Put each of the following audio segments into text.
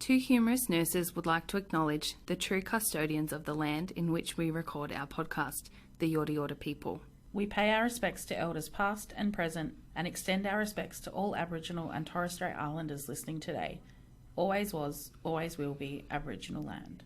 Two humorous nurses would like to acknowledge the true custodians of the land in which we record our podcast, the Yorta Yorta people. We pay our respects to elders past and present and extend our respects to all Aboriginal and Torres Strait Islanders listening today. Always was, always will be Aboriginal land.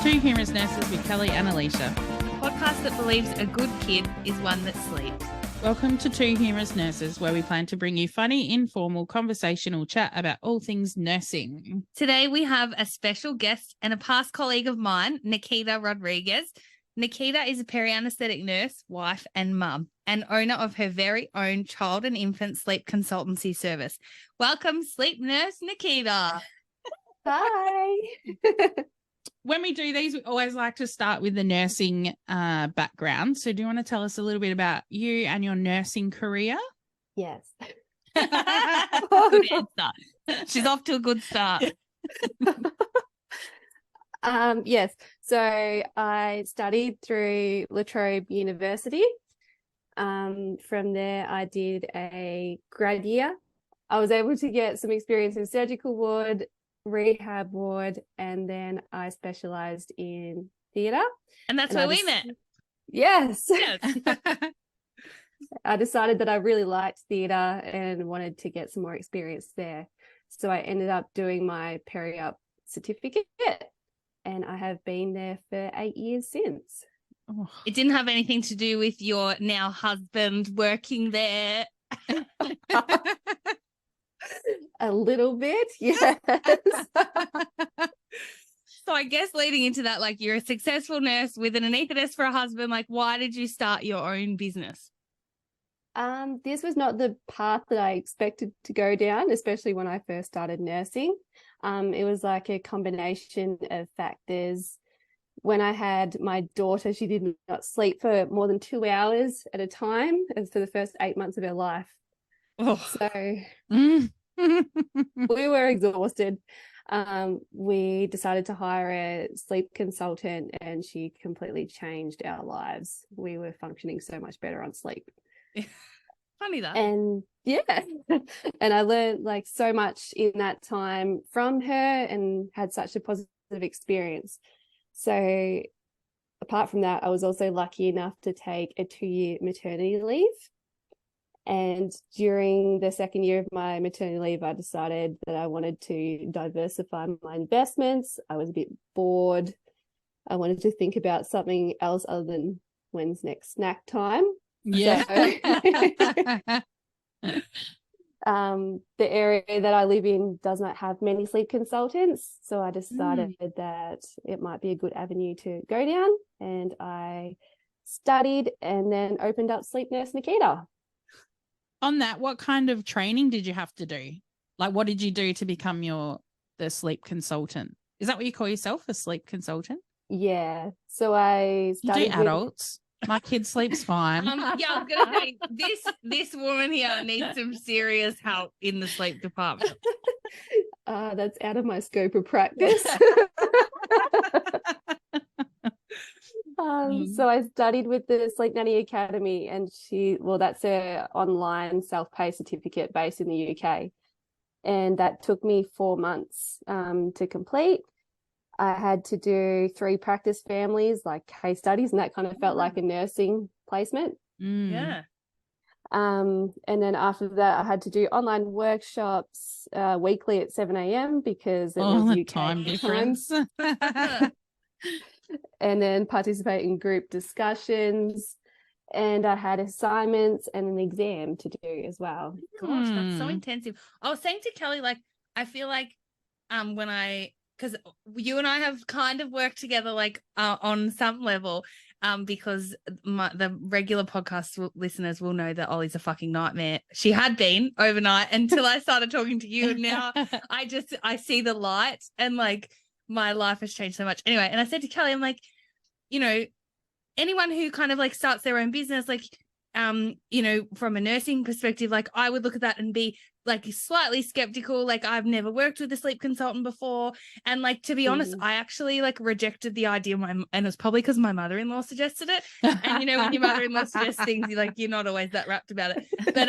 Two humorous nurses with Kelly and Alisha. Podcast that believes a good kid is one that sleeps. Welcome to Two Humorous Nurses, where we plan to bring you funny, informal, conversational chat about all things nursing. Today we have a special guest and a past colleague of mine, Nikita Rodriguez. Nikita is a peri-anaesthetic nurse, wife and mum, and owner of her very own child and infant sleep consultancy service. Welcome, sleep nurse Nikita. Hi. When we do these, we always like to start with the nursing background. So do you want to tell us a little bit about you and your nursing career? Yes. Good answer. She's off to a good start. Yes. So I studied through La Trobe University. From there, I did a grad year. I was able to get some experience in surgical ward, rehab ward, and then I specialized in theatre. And that's where we met. Yes. Yes. I decided that I really liked theatre and wanted to get some more experience there. So I ended up doing my peri-op certificate, and I have been there for 8 years since. Oh. It didn't have anything to do with your now husband working there. A little bit, yes. So I guess leading into that, like, you're a successful nurse with an anaesthetist for a husband. Like, why did you start your own business? This was not the path that I expected to go down, especially when I first started nursing. It was like a combination of factors. When I had my daughter, she did not sleep for more than 2 hours at a time for the first 8 months of her life. Oh. So we were exhausted. We decided to hire a sleep consultant, and she completely changed our lives. We were functioning so much better on sleep. Funny that. And yeah, and I learned like so much in that time from her and had such a positive experience. So apart from that, I was also lucky enough to take a 2-year maternity leave. And during the second year of my maternity leave, I decided that I wanted to diversify my investments. I was a bit bored. I wanted to think about something else other than when's next snack time. Yeah. So, the area that I live in does not have many sleep consultants. So I decided that it might be a good avenue to go down. And I studied and then opened up Sleep Nurse Nikita. On that, what kind of training did you have to do? Like, what did you do to become the sleep consultant? Is that what you call yourself, a sleep consultant? Yeah. So I studied you do adults. My kid sleeps fine. Yeah, I was gonna say this woman here needs some serious help in the sleep department. That's out of my scope of practice. So I studied with the Sleep Nanny Academy, and that's a online self-pay certificate based in the UK. And that took me 4 months to complete. I had to do 3 practice families, like case studies, and that kind of felt like a nursing placement. Yeah. And then after that, I had to do online workshops weekly at 7 a.m. because it was the UK time difference. And then participate in group discussions. And I had assignments and an exam to do as well. Gosh, that's so intensive. I was saying to Kelly, like, I feel like because you and I have kind of worked together, like, on some level, because the regular podcast listeners will know that Ollie's a fucking nightmare. She had been overnight until I started talking to you, and now I see the light, and like my life has changed so much. Anyway, and I said to Kelly, I'm like, you know, anyone who kind of like starts their own business, like, from a nursing perspective, like I would look at that and be like slightly skeptical. Like I've never worked with a sleep consultant before. And like, to be honest, I actually like rejected the idea. And it was probably because my mother-in-law suggested it. And when your mother-in-law suggests things, you're not always that rapt about it. But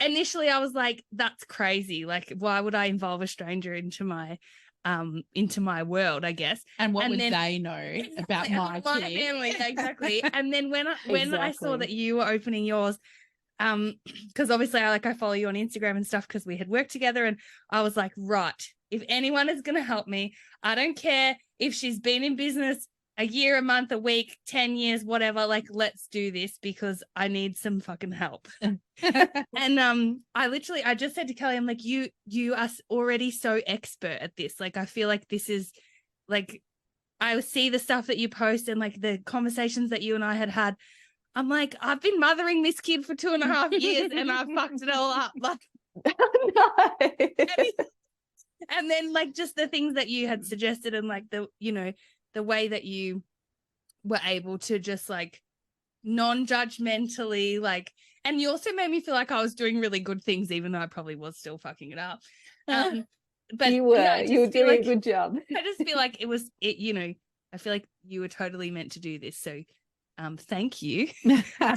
initially I was like, that's crazy. Like, why would I involve a stranger into my world, I guess. And what would they know about my kid? Family, exactly. And then when I saw that you were opening yours, because obviously I follow you on Instagram and stuff because we had worked together, and I was like, right, if anyone is going to help me, I don't care if she's been in business a year, a month, a week, 10 years, whatever, like, let's do this because I need some fucking help. And I just said to Kelly, I'm like, you are already so expert at this. Like, I feel like this is like, I see the stuff that you post and like the conversations that you and I had. I'm like, I've been mothering this kid for 2.5 years and I've fucked it all up. Like, No. and then like just the things that you had suggested and like the way that you were able to just like non-judgmentally, like, and you also made me feel like I was doing really good things, even though I probably was still fucking it up. But you were doing a good job. I just feel like I feel like you were totally meant to do this. So thank you for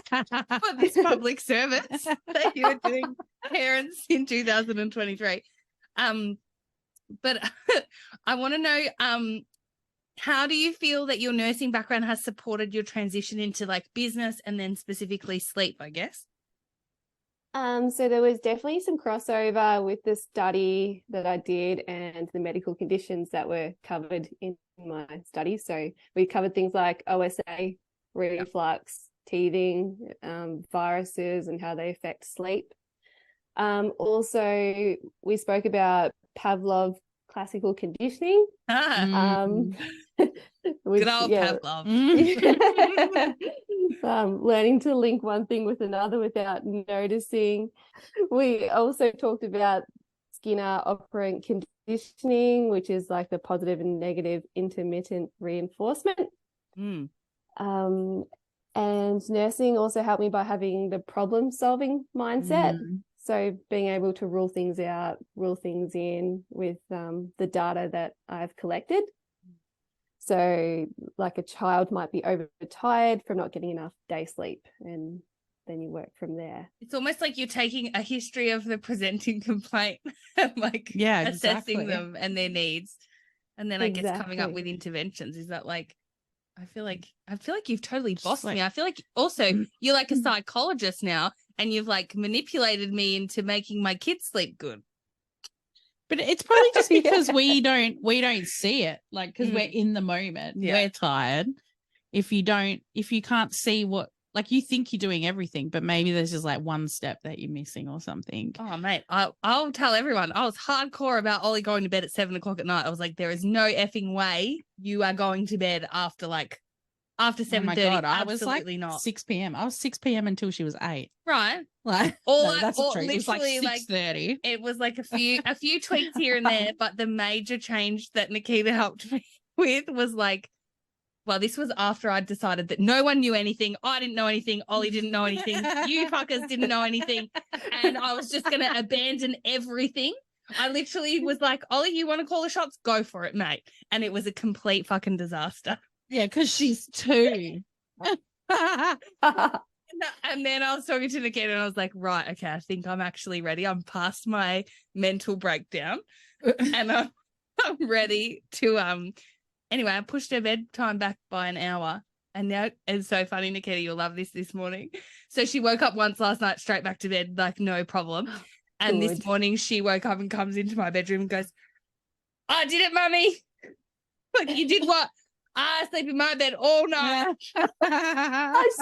this public service that you were doing parents in 2023. But I want to know, how do you feel that your nursing background has supported your transition into like business and then specifically sleep, I guess? So there was definitely some crossover with the study that I did and the medical conditions that were covered in my study. So we covered things like OSA, reflux, teething, viruses and how they affect sleep. Also, we spoke about Pavlov classical conditioning. Good old Pavlov. Learning to link one thing with another without noticing. We also talked about Skinner operant conditioning, which is like the positive and negative intermittent reinforcement. And nursing also helped me by having the problem-solving mindset. So being able to rule things out, rule things in with the data that I've collected. So like a child might be overtired from not getting enough day sleep, and then you work from there. It's almost like you're taking a history of the presenting complaint and like assessing them and their needs. And then I guess coming up with interventions. Is that like, I feel like you've totally bossed me. I feel like also you're like a psychologist now, and you've like manipulated me into making my kids sleep good. But it's probably just because we don't see it, like, because we're in the moment. We're tired. If you can't see what, like, you think you're doing everything, but maybe there's just like one step that you're missing or something. Oh mate, I'll tell everyone. I was hardcore about Ollie going to bed at 7 o'clock at night. I was like, there is no effing way you are going to bed after 7:30. Oh my God, I was like not 6 p.m. I was 6 p.m. until she was 8. Right. Like, that's the truth. It was like 6:30. It was like a few tweaks here and there, but the major change that Nikita helped me with was like, well, this was after I'd decided that no one knew anything. I didn't know anything. Ollie didn't know anything. You fuckers didn't know anything. And I was just going to abandon everything. I literally was like, Ollie, you want to call the shots? Go for it, mate. And it was a complete fucking disaster. Yeah, because she's 2. And then I was talking to Nikita and I was like, right, okay, I think I'm actually ready. I'm past my mental breakdown and I'm ready to, anyway, I pushed her bedtime back by an hour. And now it's so funny, Nikita, you'll love this morning. So she woke up once last night, straight back to bed, like no problem. And this morning she woke up and comes into my bedroom and goes, I did it, mummy. Like, you did what? I sleep in my bed all night.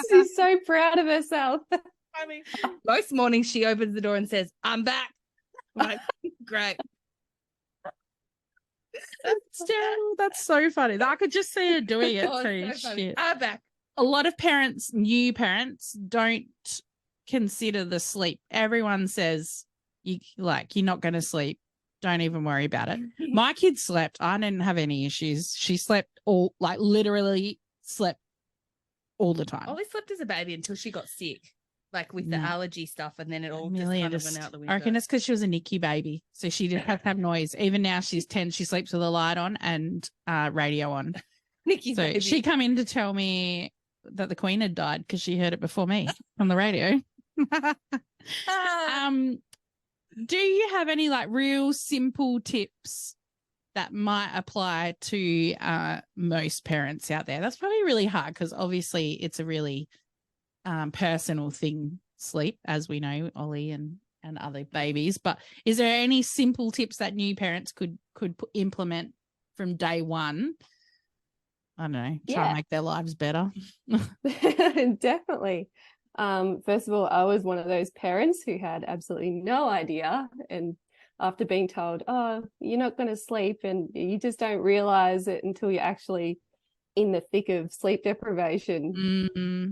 She's so proud of herself. I mean, most mornings she opens the door and says, I'm back. I'm like, great. That's so funny. I could just see her doing it too. So shit. I'm back. A lot of new parents don't consider the sleep. Everyone says you're not going to sleep. Don't even worry about it. My kids slept. I didn't have any issues. She slept literally slept all the time. Ollie slept as a baby until she got sick. like with the No. allergy stuff, and then it all just Amelia kind of went out the window. I reckon it's because she was a NICU baby, so she didn't have to have noise. Even now, she's 10. She sleeps with the light on and radio on. Nikki So baby. she come in to tell me that the Queen had died because she heard it before me on the radio. Do you have any like real simple tips that might apply to most parents out there? That's probably really hard because obviously it's a really personal thing, sleep, as we know, Ollie and other babies. But is there any simple tips that new parents could implement from day one? I don't know, try and make their lives better. Definitely. First of all, I was one of those parents who had absolutely no idea. And after being told, oh, you're not going to sleep, and you just don't realize it until you're actually in the thick of sleep deprivation. Mm-hmm.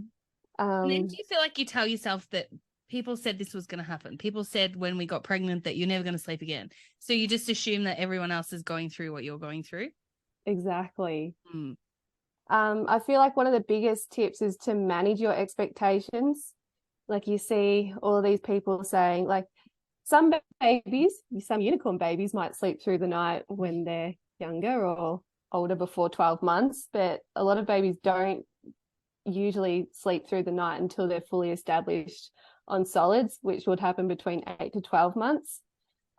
And then do you feel like you tell yourself that people said this was going to happen? People said when we got pregnant that you're never going to sleep again. So you just assume that everyone else is going through what you're going through? Exactly. I feel like one of the biggest tips is to manage your expectations. Like you see all of these people saying, like, some unicorn babies might sleep through the night when they're younger or older, before 12 months, but a lot of babies don't usually sleep through the night until they're fully established on solids, which would happen between 8 to 12 months.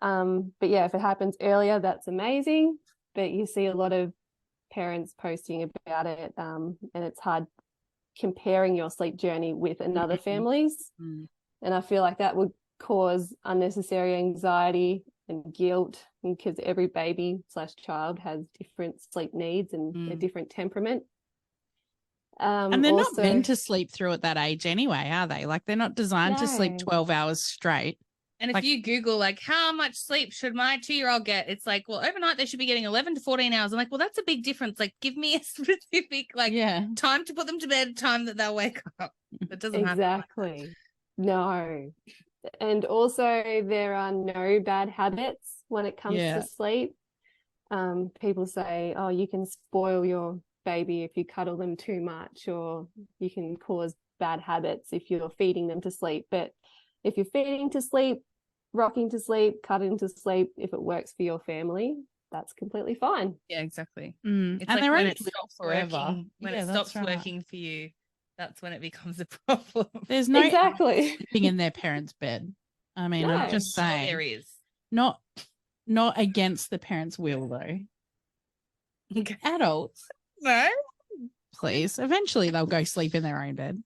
But yeah, if it happens earlier, that's amazing. But you see a lot of parents posting about it, and it's hard comparing your sleep journey with another family's. And I feel like that would cause unnecessary anxiety and guilt, because every baby / child has different sleep needs and a different temperament. And they're not meant to sleep through at that age anyway, are they? Like, they're not designed to sleep 12 hours straight. And if you Google, like, how much sleep should my 2-year-old get? It's like, well, overnight they should be getting 11 to 14 hours. I'm like, well, that's a big difference. Like, give me a specific, time to put them to bed, time that they'll wake up. It doesn't happen. Exactly. No. And also there are no bad habits when it comes to sleep. People say, oh, you can spoil your baby if you cuddle them too much, or you can cause bad habits if you're feeding them to sleep. But if you're feeding to sleep, rocking to sleep, cuddling to sleep, if it works for your family, that's completely fine. Yeah, exactly. It's like when it stops working. When it stops working for you, that's when it becomes a problem. There's no exactly sleeping in their parents' bed. I mean, I'm just saying, there is not against the parents' will though. Okay. Adults, no, please. Eventually, they'll go sleep in their own bed.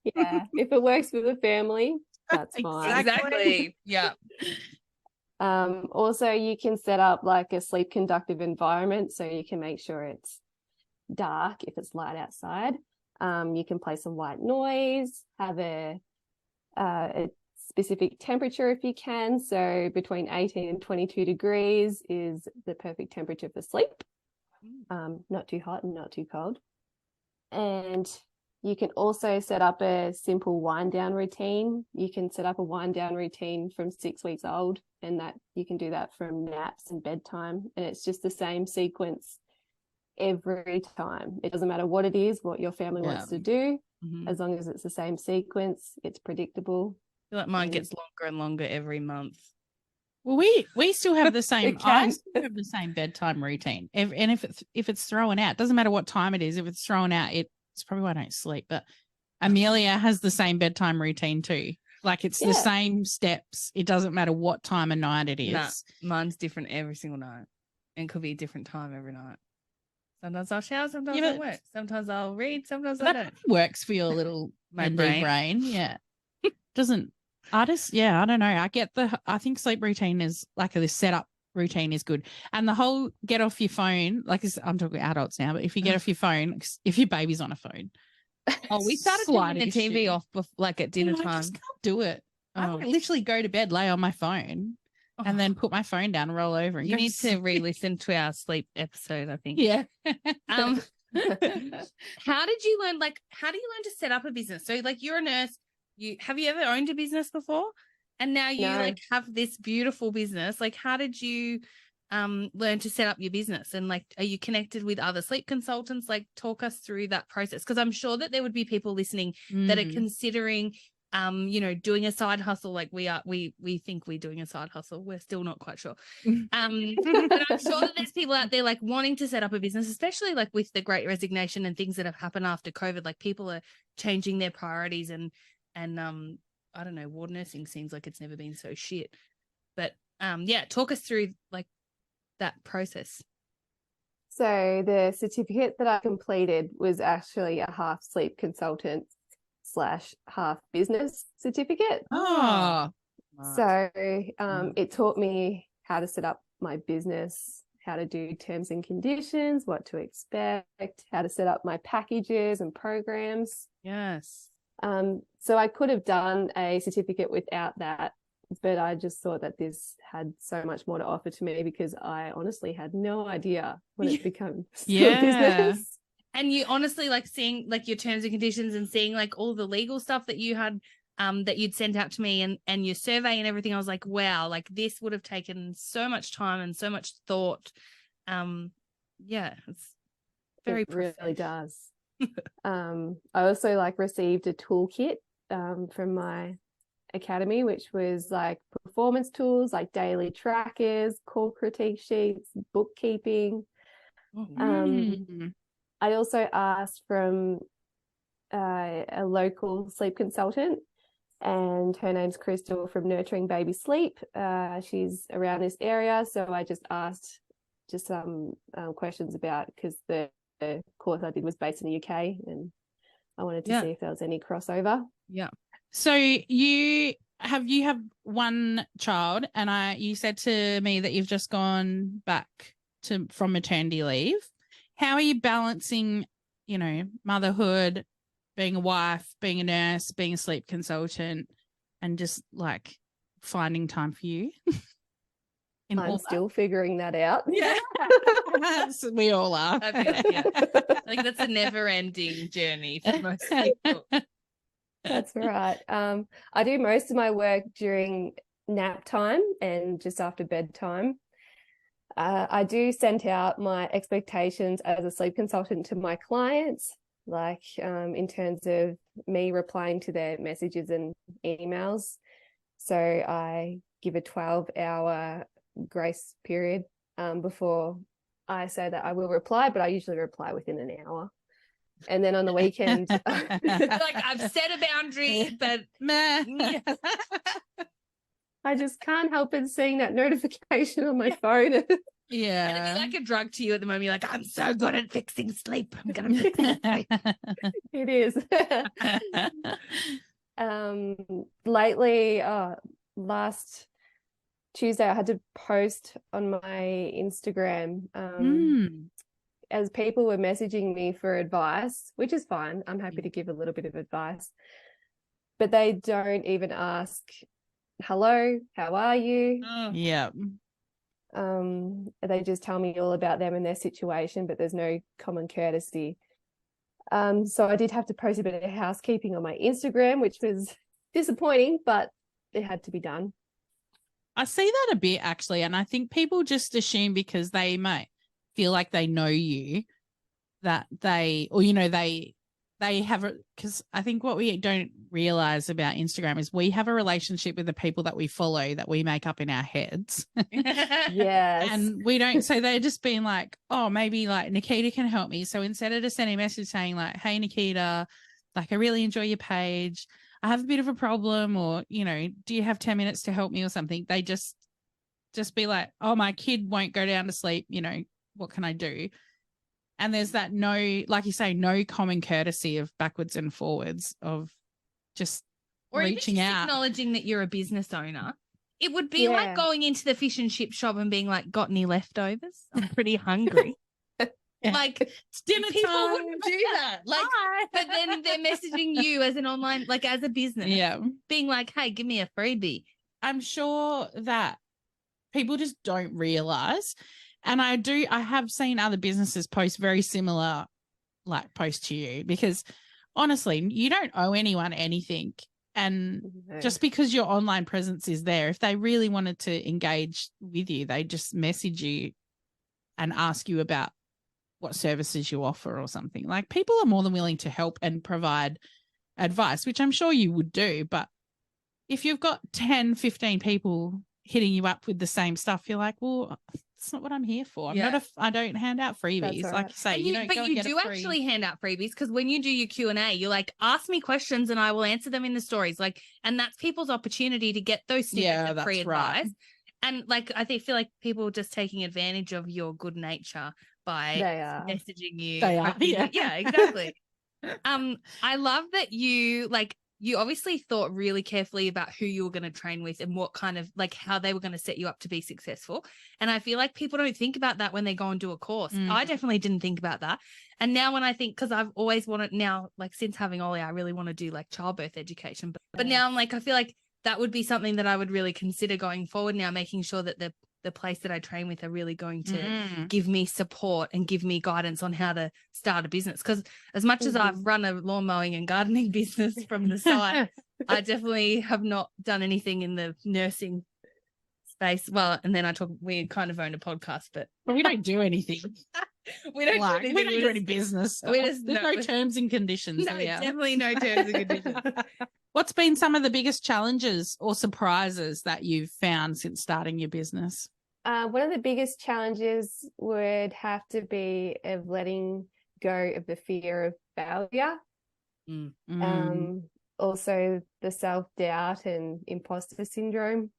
Yeah, if it works for the family, that's fine. Exactly. Yeah. Also, you can set up like a sleep conductive environment, so you can make sure it's dark if it's light outside. You can play some white noise, have a specific temperature if you can. So between 18 and 22 degrees is the perfect temperature for sleep. Not too hot and not too cold. And you can also set up a simple wind down routine. You can set up a wind down routine from 6 weeks old, and that you can do that from naps and bedtime. And it's just the same sequence every time. It doesn't matter what it is, what your family wants to do, as long as it's the same sequence, it's predictable. I feel like mine gets longer and longer every month. Well, we still have the same. I still have the same bedtime routine. And if it's thrown out, doesn't matter what time it is. If it's thrown out, it's probably why I don't sleep. But Amelia has the same bedtime routine too. Like, it's the same steps. It doesn't matter what time of night it is. Nah, mine's different every single night, and could be a different time every night. Sometimes I'll shower, sometimes I'll work. Sometimes I'll read, sometimes I don't. Works for your little my brain. Yeah. Doesn't I don't know. I think sleep routine is like this setup routine is good. And the whole get off your phone, like I'm talking adults now, but if you get off your phone, if your baby's on a phone. Oh, we started turning the TV off like at dinner time. I just can't do it. I literally go to bed, lay on my phone, and then put my phone down and roll over. And you need to re-listen to our sleep episode, I think. Yeah. How do you learn to set up a business? So like, you're a nurse. Have you ever owned a business before? And now you like have this beautiful business. Like, how did you learn to set up your business? And like, are you connected with other sleep consultants? Like, talk us through that process, because I'm sure that there would be people listening that are considering doing a side hustle like we are. We think we're doing a side hustle. We're still not quite sure. But I'm sure that there's people out there like wanting to set up a business, especially like with the Great Resignation and things that have happened after COVID. Like, people are changing their priorities, and I don't know, ward nursing seems like it's never been so shit. But talk us through like that process. So the certificate that I completed was actually a half sleep consultant / half business certificate. Oh, So it taught me how to set up my business, how to do terms and conditions, what to expect, how to set up my packages and programs. Yes. So I could have done a certificate without that, but I just thought that this had so much more to offer to me, because I honestly had no idea when it becomes business. And you honestly, like, seeing like your terms and conditions and seeing like all the legal stuff that you had that you'd sent out to me, and your survey and everything, I was like, wow, like this would have taken so much time and so much thought. It's very it really does. I also like received a toolkit from my academy, which was like performance tools, like daily trackers, call critique sheets, bookkeeping. I also asked from a local sleep consultant, and her name's Crystal from Nurturing Baby Sleep. She's around this area, so I just asked some questions about, because the course I did was based in the UK, and I wanted to see if there was any crossover. Yeah. So you have one child, and you said to me that you've just gone back from maternity leave. How are you balancing, motherhood, being a wife, being a nurse, being a sleep consultant, and just like finding time for you? I'm still figuring that out. Yeah. We all are. Like, that's a never ending journey for most people. That's right. I do most of my work during nap time and just after bedtime. I do send out my expectations as a sleep consultant to my clients, like in terms of me replying to their messages and emails. So I give a 12-hour grace period before I say that I will reply, but I usually reply within an hour. And then on the weekend, like, I've set a boundary, but I just can't help but seeing that notification on my phone. Yeah. And it's like a drug to you at the moment. You're like, I'm so good at fixing sleep. I'm going to fix it. It is. Lately, last Tuesday, I had to post on my Instagram as people were messaging me for advice, which is fine. I'm happy to give a little bit of advice, but they don't even ask, hello, how are you? They just tell me all about them and their situation, but there's no common courtesy. So I did have to post a bit of housekeeping on my Instagram, which was disappointing, but it had to be done. I see that a bit, actually, and I think people just assume because they might feel like they know you that they have it, because I think what we don't realize about Instagram is we have a relationship with the people that we follow that we make up in our heads. Yes. And we don't, so they're just being like, oh, maybe like Nikita can help me. So instead of just sending a message saying like, hey, Nikita, like I really enjoy your page, I have a bit of a problem, or, do you have 10 minutes to help me or something? They just be like, oh, my kid won't go down to sleep, what can I do? And there's that no, like you say, no common courtesy of backwards and forwards of just reaching out. Acknowledging that you're a business owner. It would be like going into the fish and chip shop and being like, got any leftovers? I'm pretty hungry. Like, it's dinner people time. wouldn't do that. Like, but then they're messaging you as an online, like as a business. Yeah. Being like, hey, give me a freebie. I'm sure that people just don't realize. And I have seen other businesses post very similar like posts to you, because honestly, you don't owe anyone anything. And No. just because your online presence is there, if they really wanted to engage with you, they just message you and ask you about what services you offer or something. Like, people are more than willing to help and provide advice, which I'm sure you would do. But if you've got 10, 15 people hitting you up with the same stuff, you're like, well, that's not what I'm here for. I don't hand out freebies. That's Like right. you say, And you don't but go you and get do a free. actually hand out freebies, because when you do your Q&A, you're like, ask me questions and I will answer them in the stories. Like, and that's people's opportunity to get those snippets of free that's right. advice. And like, feel like people are just taking advantage of your good nature by They are. messaging you. They are, hoping yeah. that- yeah, exactly. I love that you obviously thought really carefully about who you were going to train with and what kind of, like, how they were going to set you up to be successful. And I feel like people don't think about that when they go and do a course. I definitely didn't think about that. And now when I think, because I've always wanted, now, like, since having Ollie, I really want to do like childbirth education. But now I'm like, I feel like that would be something that I would really consider going forward now, making sure that the place that I train with are really going to give me support and give me guidance on how to start a business. Because as much as I've run a lawn mowing and gardening business from the side, I definitely have not done anything in the nursing space. Well, and then we kind of own a podcast, but we don't do anything. we don't Like, do anything. we don't do any business. There's no terms and conditions. No, there. definitely no terms and conditions. What's been some of the biggest challenges or surprises that you've found since starting your business? One of the biggest challenges would have to be of letting go of the fear of failure. Also the self-doubt and imposter syndrome.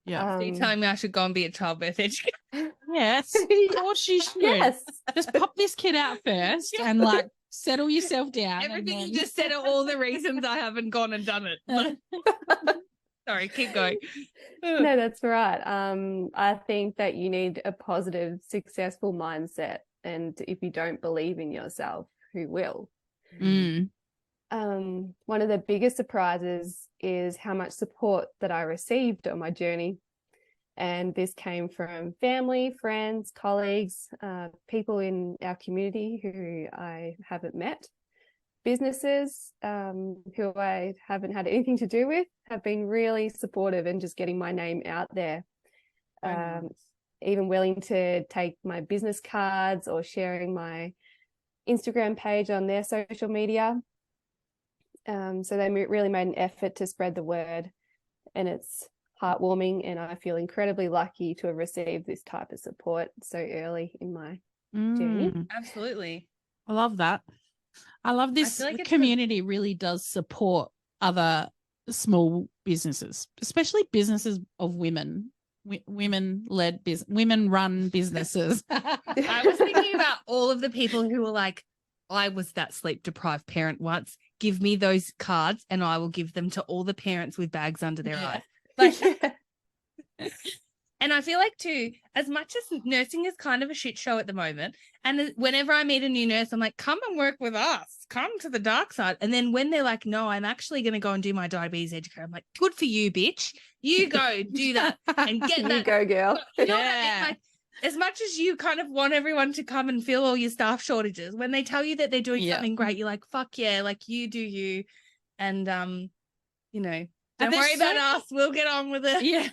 Yeah. So you're telling me I should go and be a childbirth educator? Yes, of course you should. Yes. Just pop this kid out first and like settle yourself down. Everything and you just said are all the reasons I haven't gone and done it. Sorry, keep going. No, that's right. I think that you need a positive, successful mindset. And if you don't believe in yourself, who will? One of the biggest surprises is how much support that I received on my journey. And this came from family, friends, colleagues, people in our community who I haven't met. Businesses who I haven't had anything to do with have been really supportive and just getting my name out there. Even willing to take my business cards or sharing my Instagram page on their social media. So they really made an effort to spread the word, and it's heartwarming, and I feel incredibly lucky to have received this type of support so early in my journey. Absolutely. I love that. I love this. I feel like community really does support other small businesses, especially businesses of women, women-led business, women-run businesses. I was thinking about all of the people who were like, I was that sleep-deprived parent once. Give me those cards and I will give them to all the parents with bags under their eyes. Like, and I feel like too, as much as nursing is kind of a shit show at the moment, and whenever I meet a new nurse, I'm like, come and work with us, come to the dark side. And then when they're like, no, I'm actually going to go and do my diabetes education, I'm like, good for you, bitch. You go do that and get that. You go, girl. You know what I mean? Like, as much as you kind of want everyone to come and fill all your staff shortages, when they tell you that they're doing something great, you're like, fuck yeah, like you do you. And, you know, don't worry about us. We'll get on with it. Yeah.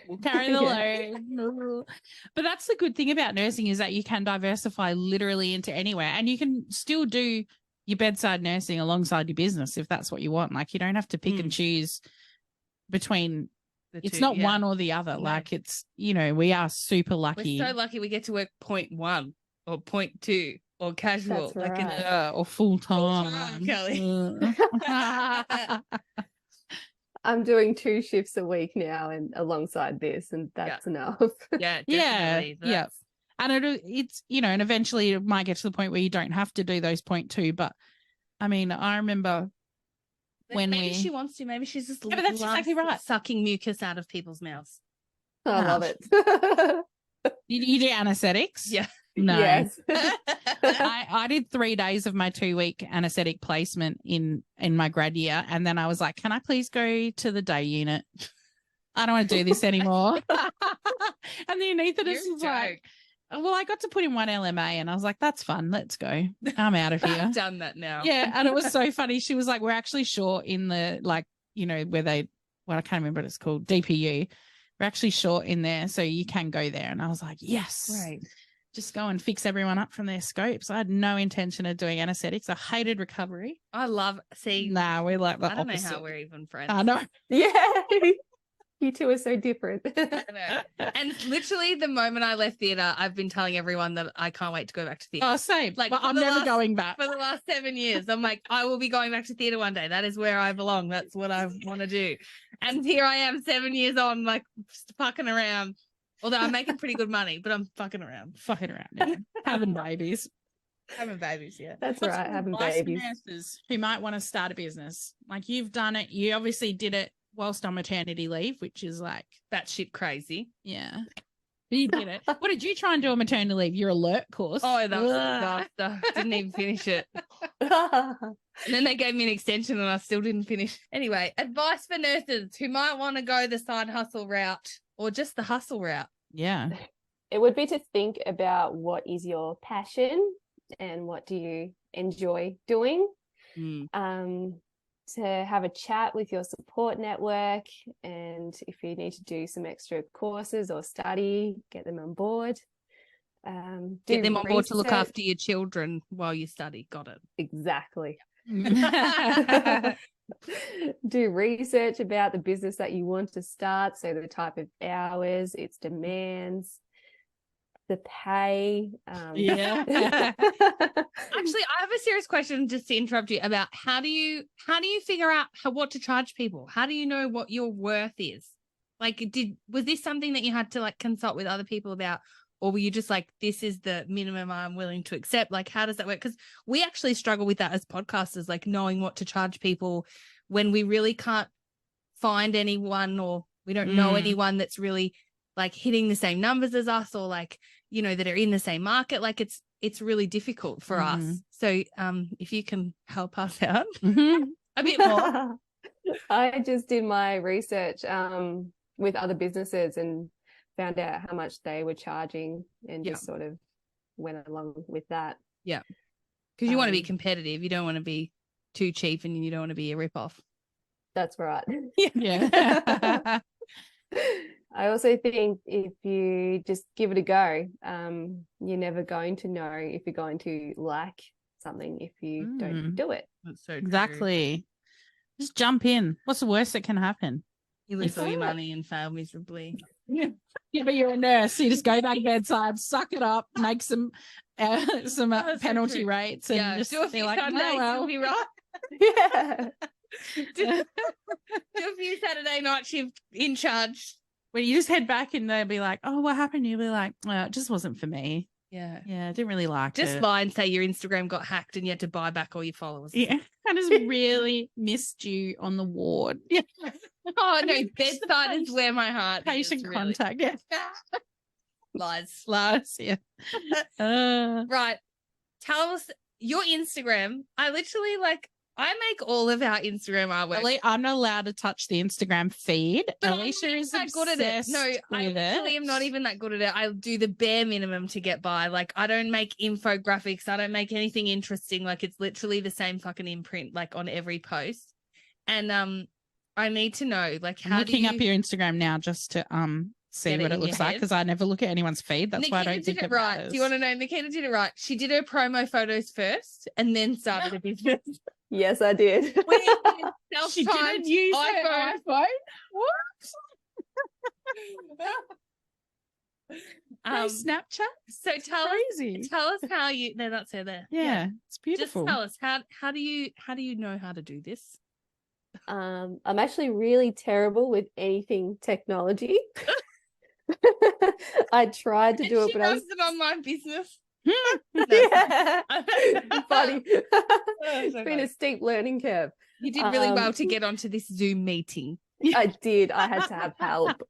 We'll carry the load. But that's the good thing about nursing is that you can diversify literally into anywhere, and you can still do your bedside nursing alongside your business if that's what you want. Like, you don't have to pick and choose between it's not one or the other. No. Like, it's, you know, we are super lucky. We're so lucky we get to work 0.1 or 0.2 or casual. That's right. Or full-time. Kelly. I'm doing 2 shifts a week now and alongside this, and that's enough. Yeah, definitely. Yeah. And it's, you know, and eventually it might get to the point where you don't have to do those 0.2. But I mean, I remember maybe she wants to. Maybe she's just but that's exactly right. Sucking mucus out of people's mouths. I love it. You do anesthetics? Yeah. No. Yes. I did 3 days of my 2-week anesthetic placement in my grad year, and then I was like, can I please go to the day unit? I don't want to do this anymore. And the anaesthetist was like, well, I got to put in 1 LMA, and I was like, that's fun. Let's go. I'm out of here. I've done that now. Yeah. And it was so funny. She was like, we're actually short in the like where I can't remember what it's called, DPU. We're actually short in there, so you can go there. And I was like, yes, Right. just go and fix everyone up from their scopes. I had no intention of doing anesthetics. I hated recovery. I love we like the I don't know opposite. how we're even friends. I know. Yeah. You two are so different. I know. And literally the moment I left theatre, I've been telling everyone that I can't wait to go back to theatre. Oh, same. Like, but for I'm the never last- going back. For the last 7 years, I'm like, I will be going back to theatre one day. That is where I belong. That's what I want to do. And here I am 7 years on, like, just fucking around. Although I'm making pretty good money, but I'm fucking around. Yeah. Having babies. Having babies, yeah. That's What's right, your having advice for babies. nurses who might want to start a business? Like, you've done it. You obviously did it whilst on maternity leave, which is like, That shit crazy. yeah. You did it. What did you try and do on maternity leave? Your alert course? Oh, that was a disaster. Didn't even finish it. And then they gave me an extension and I still didn't finish. Anyway, advice for nurses who might want to go the side hustle route or just the hustle route. Yeah. It would be to think about what is your passion and what do you enjoy doing. To have a chat with your support network, and if you need to do some extra courses or study, get them on board. Get them on board to look research. after your children while you study. Got it. Exactly. Do research about the business that you want to start, so the type of hours, its demands, the pay. Yeah. Actually, I have a serious question just to interrupt you about how do you figure out what to charge people? How do you know what your worth is? Like, was this something that you had to like consult with other people about, or were you just like, this is the minimum I'm willing to accept? Like, how does that work? Because we actually struggle with that as podcasters, like knowing what to charge people when we really can't find anyone, or we don't know anyone that's really like hitting the same numbers as us, or like, that are in the same market. Like it's really difficult for us. So if you can help us out a bit more. I just did my research with other businesses and found out how much they were charging, and just sort of went along with that. Yeah. Because you want to be competitive. You don't want to be too cheap, and you don't want to be a ripoff. That's right. Yeah. I also think if you just give it a go, you're never going to know if you're going to like something if you don't do it. That's so true. Exactly. Just jump in. What's the worst that can happen? You lose all your money and fail miserably. Yeah, but you're a nurse. You just go back bedside, suck it up, make some penalty rates, and just do a few be like, Sundays, oh, well. you'll be right. Yeah. do a few Saturday night shift in charge. When you just head back and they'll be like, oh, what happened? You'll be like, well, it just wasn't for me. Yeah. Yeah, I didn't really like it. Just lie and say your Instagram got hacked and you had to buy back all your followers. Yeah, I just really missed you on the ward. Yeah. Oh, no, bedside is where my heart Patient is, really. contact. Yeah. Lies. Yeah. Right. Tell us your Instagram. I literally I make all of our Instagram artwork. I'm not allowed to touch the Instagram feed. But Alisha is that good at it. No, I actually am not even that good at it. I do the bare minimum to get by. Like, I don't make infographics. I don't make anything interesting. Like, it's literally the same fucking imprint, like on every post. And I need to know, like, how I'm looking up your Instagram now just to see what it looks like, because I never look at anyone's feed. That's why I don't think it matters. Do you want to know? Nikita did it right. She did her promo photos first and then started a business. Yes, I did. She didn't use her iPhone. What? Snapchat. So tell us how you. No, that's her there. Yeah, it's beautiful. Just tell us how do you know how to do this? I'm actually really terrible with anything technology. I tried to do it, but I was an online business. Yeah, funny. It's been a steep learning curve. You did really well to get onto this Zoom meeting. I did. I had to have help.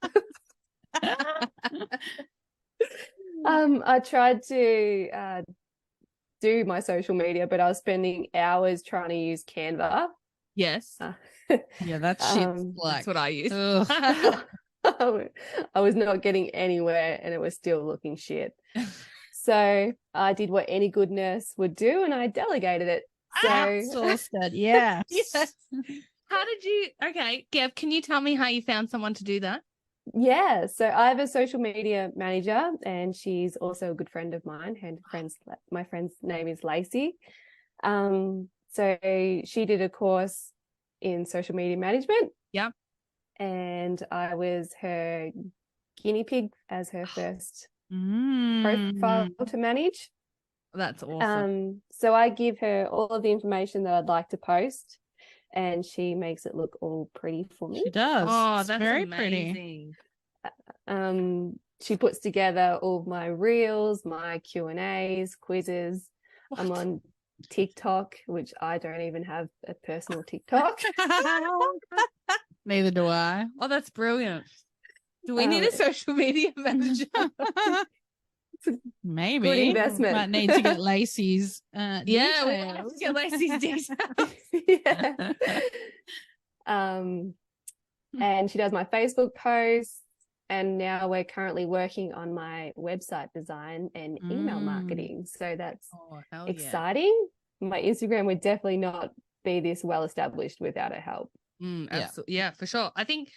I tried to do my social media, but I was spending hours trying to use Canva. Yes. Yeah, that's shit. That's what I use. I was not getting anywhere, and it was still looking shit. So I did what any good nurse would do, and I delegated it. So Outsourced it. Yeah. Yes. How did you? Okay, Gab, can you tell me how you found someone to do that? Yeah, so I have a social media manager, and she's also a good friend of mine. My friend's name is Lacey. So she did a course in social media management. Yep. And I was her guinea pig as her first Mm. profile to manage. That's awesome. So I give her all of the information that I'd like to post, and she makes it look all pretty for me. She does. Oh, It's that's very pretty. amazing. She puts together all my reels, my Q&As, quizzes. What? I'm on TikTok, which I don't even have a personal TikTok. Neither do I. Oh, that's brilliant. Do we need a social media manager? Maybe. Good investment. Might need to get Lacey's Yeah, we details. have to get Lacey's details. Yeah. And she does my Facebook posts, and now we're currently working on my website design and email marketing. So that's hell exciting. My Instagram would definitely not be this well established without her help. Absolutely. Yeah, for sure. I think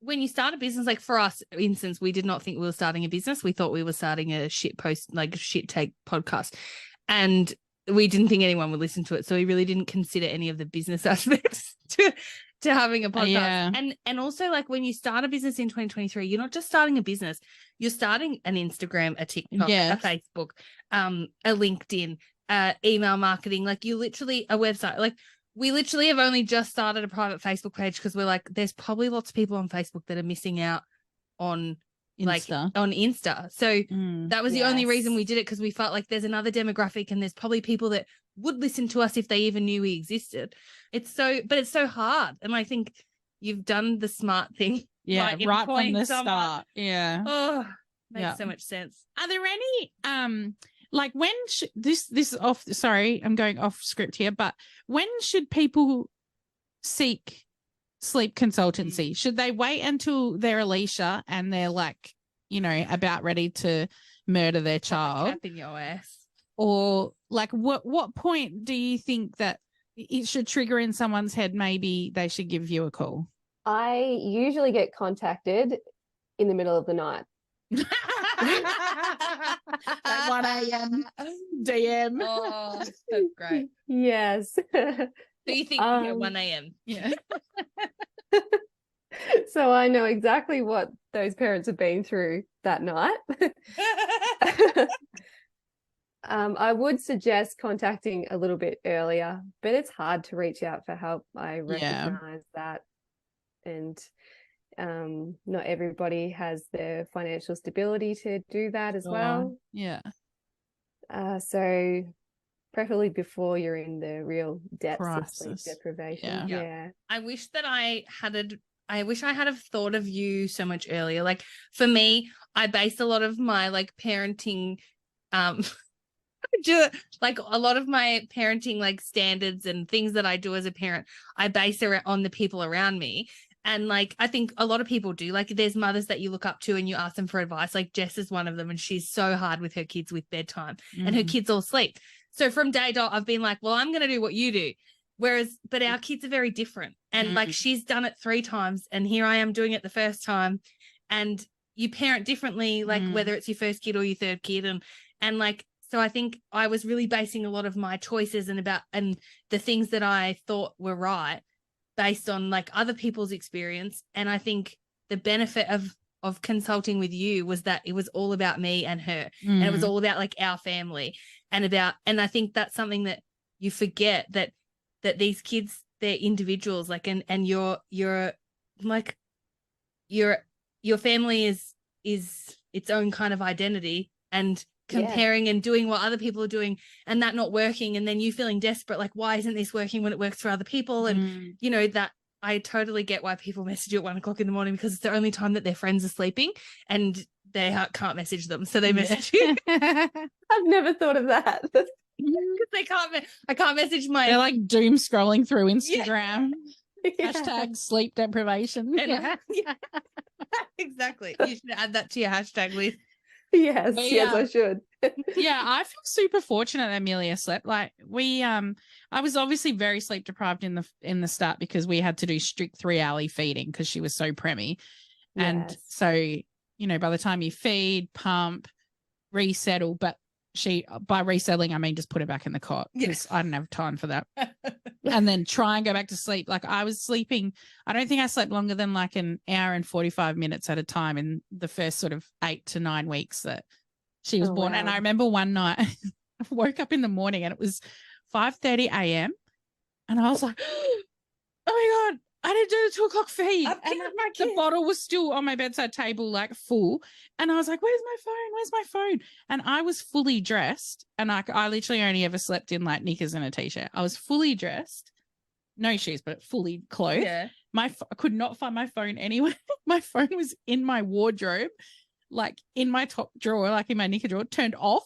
when you start a business, like for us, for instance, we did not think we were starting a business. We thought we were starting a shit take podcast, and we didn't think anyone would listen to it. So we really didn't consider any of the business aspects to having a podcast. Yeah. And also, like, when you start a business in 2023, you're not just starting a business, you're starting an Instagram, a TikTok, Yes. a Facebook, a LinkedIn, email marketing, like a website. Like, we literally have only just started a private Facebook page because we're like, there's probably lots of people on Facebook that are missing out on Insta. So that was the only reason we did it, because we felt like there's another demographic and there's probably people that would listen to us if they even knew we existed. But it's so hard. And I think you've done the smart thing. Yeah, like, right from the someone. start. Yeah. Oh, makes so much sense. Are there any like when this is off, sorry, I'm going off script here, but when should people seek sleep consultancy? Should they wait until they're Alisha and they're like, about ready to murder their child? Cap in your ass. Or like what point do you think that it should trigger in someone's head, maybe they should give you a call? I usually get contacted in the middle of the night. At 1 a.m. DM. Oh, that's great. Yes. So you think at 1 a.m. Yeah. So I know exactly what those parents have been through that night. I would suggest contacting a little bit earlier, but it's hard to reach out for help. I recognize that. And not everybody has the financial stability to do that as well. Yeah. So preferably before you're in the real depths of sleep Crisis. deprivation. Yeah. I wish that I had have thought of you so much earlier. Like, for me, I base a lot of my parenting like a lot of my parenting standards and things that I do as a parent, I base on the people around me. And I think a lot of people do. There's mothers that you look up to and you ask them for advice. Like, Jess is one of them, and she's so hard with her kids with bedtime, and her kids all sleep. So from day dot, I've been like, well, I'm going to do what you do. But our kids are very different. And she's done it 3 times, and here I am doing it the first time. And you parent differently, whether it's your first kid or your third kid. So I think I was really basing a lot of my choices and the things that I thought were right based on other people's experience. And I think the benefit of consulting with you was that it was all about me and her, and it was all about our family and I think that's something that you forget, that these kids, they're individuals, and your family is its own kind of identity, and comparing and doing what other people are doing and that not working, and then you feeling desperate, why isn't this working when it works for other people? And that I totally get why people message you at 1 o'clock in the morning, because it's the only time that their friends are sleeping and they can't message them, so they message you. I've never thought of that. Because I can't message my. They're doom scrolling through Instagram. Yeah. Hashtag sleep deprivation. Yeah. Exactly. You should add that to your hashtag list. Yes, We, yes, I should. yeah, I feel super fortunate that Amelia slept. Like I was obviously very sleep deprived in the start because we had to do strict 3-hourly feeding because she was so preemie. And Yes. so, you know, by the time you feed, pump, resettle, but by resettling, I mean just put her back in the cot because I didn't have time for that. And then try and go back to sleep. Like I was sleeping, I don't think I slept longer than like an hour and 45 minutes at a time in the first sort of 8 to 9 weeks that she was born. Wow. And I remember one night I woke up in the morning and it was 5:30 a.m. and I was like, oh my God, I didn't do the 2 o'clock feed. And the bottle was still on my bedside table, like full. And I was like, where's my phone? Where's my phone? And I was fully dressed. And I literally only ever slept in like knickers and a t-shirt. I was fully dressed, no shoes, but fully clothed. Yeah. I could not find my phone anywhere. My phone was in my wardrobe, like in my top drawer, like in my knicker drawer, turned off.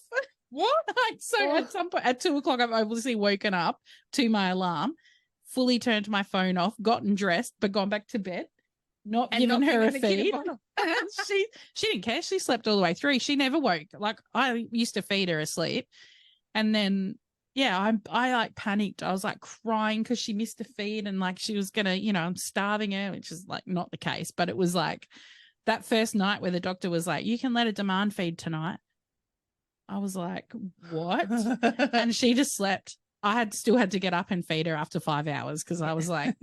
What? At some point at 2 o'clock, I've obviously woken up to my alarm, fully turned my phone off, gotten dressed, but gone back to bed, not given her a feed. she didn't care. She slept all the way through. She never woke. Like I used to feed her asleep. And then, yeah, I like panicked. I was like crying because she missed a feed and like she was going to, you know, I'm starving her, which is like not the case. But it was like that first night where the doctor was like, you can let her demand feed tonight. I was like, what? And she just slept. I still had to get up and feed her after 5 hours because I was like,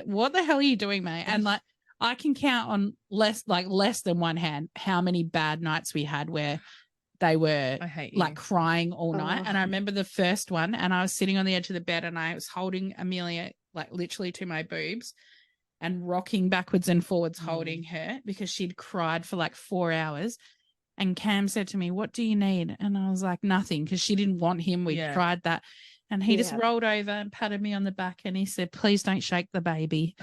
what the hell are you doing, mate? And like, I can count on less than one hand how many bad nights we had where they were like crying all night. And I remember the first one and I was sitting on the edge of the bed and I was holding Amelia like literally to my boobs and rocking backwards and forwards holding her because she'd cried for like 4 hours. And Cam said to me, what do you need? And I was like, nothing, because she didn't want him. We tried that. And he just rolled over and patted me on the back and he said, please don't shake the baby.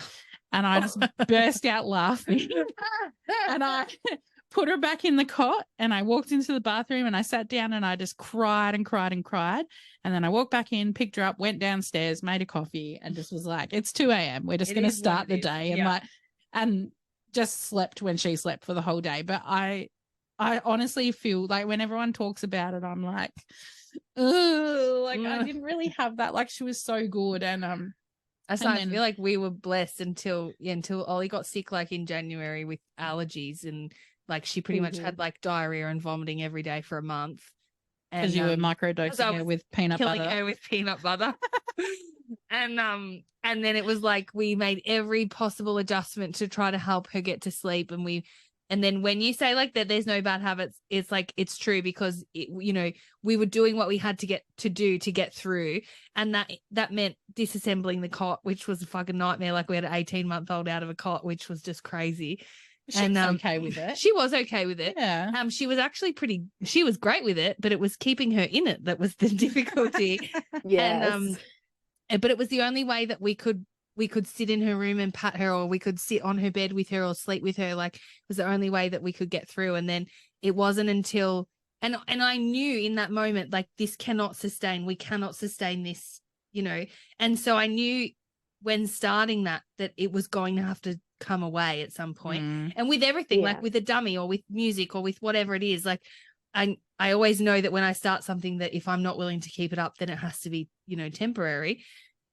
And I just burst out laughing. And I put her back in the cot and I walked into the bathroom and I sat down and I just cried and cried and cried. And then I walked back in, picked her up, went downstairs, made a coffee and just was like, it's 2 a.m. We're just going to start the day. And and just slept when she slept for the whole day. But I honestly feel like when everyone talks about it, I'm like, I didn't really have that. Like she was so good. And I feel like we were blessed until Ollie got sick like in January with allergies and like she pretty much had like diarrhea and vomiting every day for a month. Because you were microdosing her with peanut butter. Killing her with peanut butter. And then it was like we made every possible adjustment to try to help her get to sleep. And then when you say like that there's no bad habits, it's like it's true because we were doing what we had to get through, and that meant disassembling the cot, which was a fucking nightmare. Like we had an 18-month-old out of a cot, which was just crazy. She was okay with it. She was okay with it. Yeah. She was actually she was great with it, but it was keeping her in it that was the difficulty. Yes. But it was the only way that we could sit in her room and pat her, or we could sit on her bed with her or sleep with her. Like it was the only way that we could get through. And then it wasn't until, and I knew in that moment, like this cannot sustain, we cannot sustain this, And so I knew when starting that it was going to have to come away at some point. And with everything, like with a dummy or with music or with whatever it is, like I always know that when I start something that if I'm not willing to keep it up, then it has to be, temporary.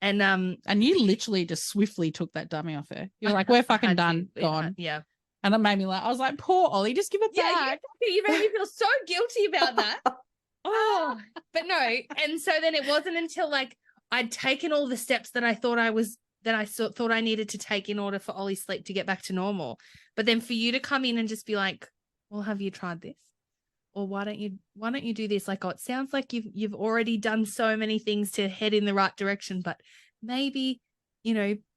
And you literally just swiftly took that dummy off her. You're like, we're fucking done, gone. Yeah. And it made me laugh. I was like, poor Ollie, just give it back. You made me feel so guilty about that. But no. And so then it wasn't until like I'd taken all the steps that I thought thought I needed to take in order for Ollie's sleep to get back to normal. But then for you to come in and just be like, well, have you tried this? Or why don't you do this? Like, it sounds like you've already done so many things to head in the right direction, but maybe,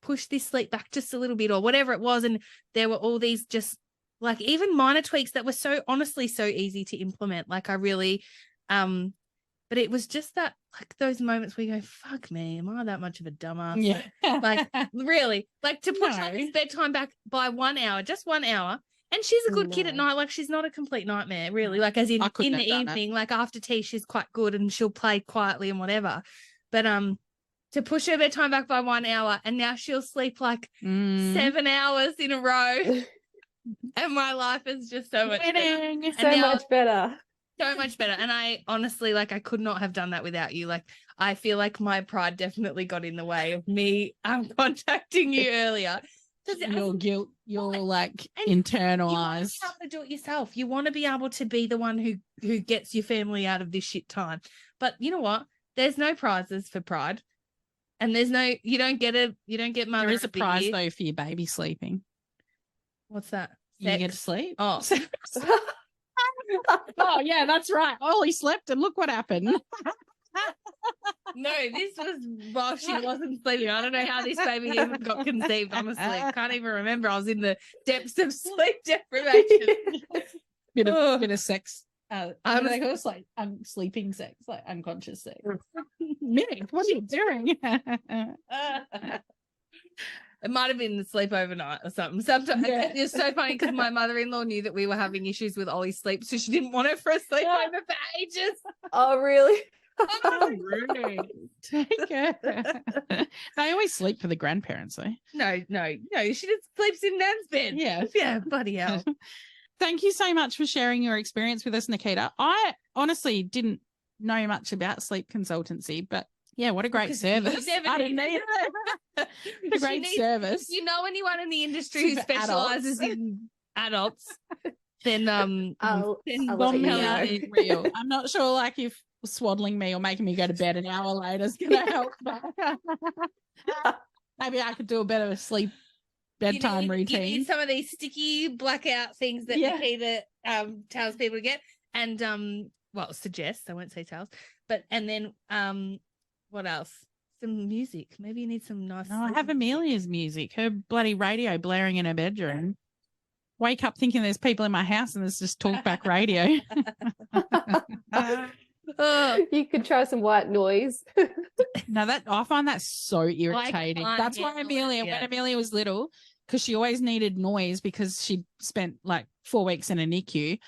push this sleep back just a little bit or whatever it was. And there were all these just like even minor tweaks that were so honestly so easy to implement. Like I really, but it was just that like those moments where you go, fuck me, am I that much of a dumbass? Yeah. Like really, like to push Ollie's bedtime back by 1 hour, just 1 hour. And she's a good kid at night. Like she's not a complete nightmare, really. Like as in the evening, like after tea, she's quite good and she'll play quietly and whatever. But to push her bedtime back by 1 hour and now she'll sleep like 7 hours in a row. And my life is just so much better. Winning. So now- much better. So much better. And I honestly, like, I could not have done that without you. Like, I feel like my pride definitely got in the way of me contacting you earlier. Your guilt, your like And you want internalized. to be able to do it yourself. You want to be able to be the one who gets your family out of this shit time. But you know what? There's no prizes for pride. And you don't get mother There is a of the prize year. though for your baby sleeping. What's that? You get to Sex? sleep. Oh, Oh yeah, that's right. Ollie slept, and look what happened. no, this was while she wasn't sleeping. I don't know how this baby even got conceived, honestly. I can't even remember. I was in the depths of sleep deprivation. bit Oh. of sex. What I do was- they call it? Like sleeping sex, like unconscious sex. Mick, what are you doing? It might have been the sleep overnight or something. Sometimes Yeah. it's so funny because my mother-in-law knew that we were having issues with Ollie's sleep, so she didn't want her for a sleepover for ages. Oh, really? How rude. Take care. They always sleep for the grandparents, though. No, she just sleeps in Nan's bed. Yeah. Yeah, bloody hell. Thank you so much for sharing your experience with us, Nikita. I honestly didn't know much about sleep consultancy, but yeah, what a great Because service. you never I didn't need need it. What a great service. If you know anyone in the industry who For specializes adults. in adults, then I'll then let Well, you tell know. me. real. I'm not sure, like, if swaddling me or making me go to bed an hour later is going to help. But maybe I could do a better sleep bedtime You routine. need some of these sticky blackout things that Yeah. Nikita tells people to get, and suggests. I won't say tells, but and then what else? Some music. Maybe you need some nice. No, I have Amelia's music, her bloody radio blaring in her bedroom. Wake up thinking there's people in my house and there's just talkback radio. Oh, You could try some white noise. No, I find that so irritating. can't That's why handle it, Amelia, yeah. when Amelia was little, because she always needed noise because she spent like 4 weeks in a NICU.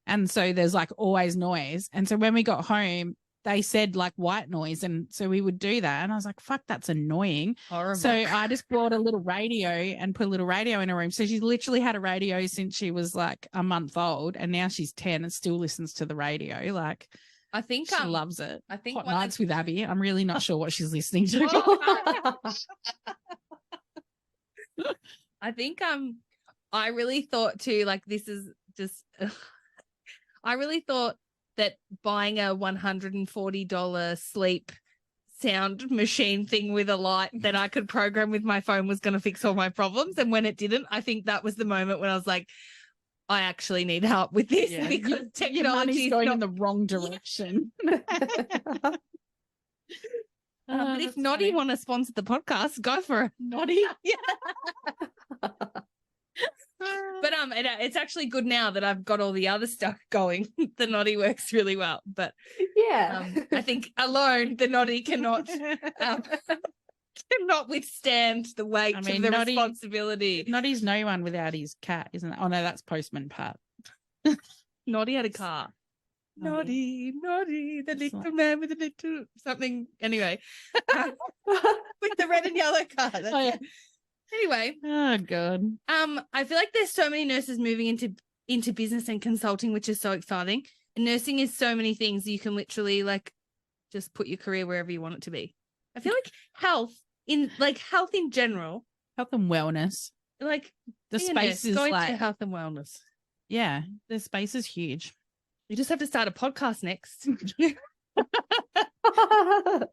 And so there's like always noise. And so when we got home, they said like white noise. And so we would do that. And I was like, fuck, that's annoying. horrible. So I just brought a little radio and put a little radio in her room. So she's literally had a radio since she was like a month old. And now she's 10 and still listens to the radio. Like, I think she loves it. I think Hot one of- Nights with Abby. I'm really not sure what she's listening to. I think I really thought too, like, this is just I really thought that buying a $140 sleep sound machine thing with a light that I could program with my phone was going to fix all my problems. And when it didn't, I think that was the moment when I was like, I actually need help with this Yeah. because Your technology money's is going not. in the wrong direction. But if Noddy want to sponsor the podcast, go for it. Noddy. But it's actually good now that I've got all the other stuff going. The Noddy works really well, but Yeah. I think alone the Noddy cannot cannot withstand the weight I mean, of the Noddy- responsibility. Noddy's no one without his cat, isn't it? Oh no, that's Postman Pat. Noddy had a car. Noddy, the It's little man with the little something. Anyway, with the red and yellow car. That's Oh, yeah. it. Anyway, Oh god. I feel like there's so many nurses moving into business and consulting, which is so exciting. And nursing is so many things. You can literally like just put your career wherever you want it to be. I feel like health in general, Health and wellness. like The being a nurse, space is going like, to health and wellness. yeah, the space is huge. You just have to start a podcast next. I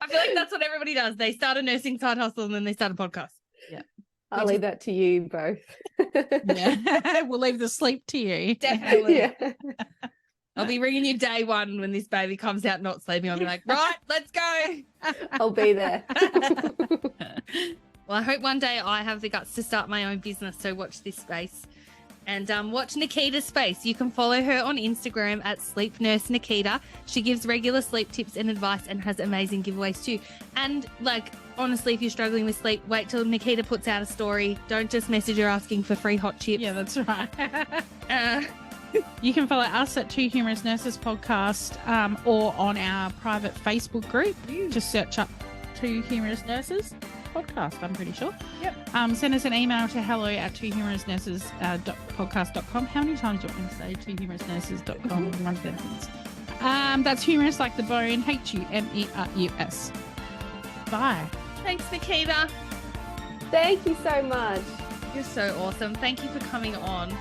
feel like that's what everybody does. They start a nursing side hustle and then they start a podcast. I'll leave that to you both. Yeah. We'll leave the sleep to you. Definitely. Yeah. I'll be ringing you day one when this baby comes out not sleeping. I'll be like, right, let's go. I'll be there. Well, I hope one day I have the guts to start my own business. So watch this space and watch Nikita's space. You can follow her on Instagram at Sleep Nurse Nikita. She gives regular sleep tips and advice and has amazing giveaways too. And like, honestly, if you're struggling with sleep, wait till Nikita puts out a story. Don't just message her asking for free hot chips. Yeah, that's right. Uh, You can follow us at Two Humorous Nurses Podcast or on our private Facebook group. Just search up Two Humorous Nurses. podcast, I'm pretty sure. Yep. Send us an email to hello@twohumorousnurses.podcast.com. How many times do you want me to say twohumorousnurses.com in one sentence? That's humorous like the bone, HUMERUS. Bye. Thanks, Nikita. Thank you so much. You're so awesome. Thank you for coming on.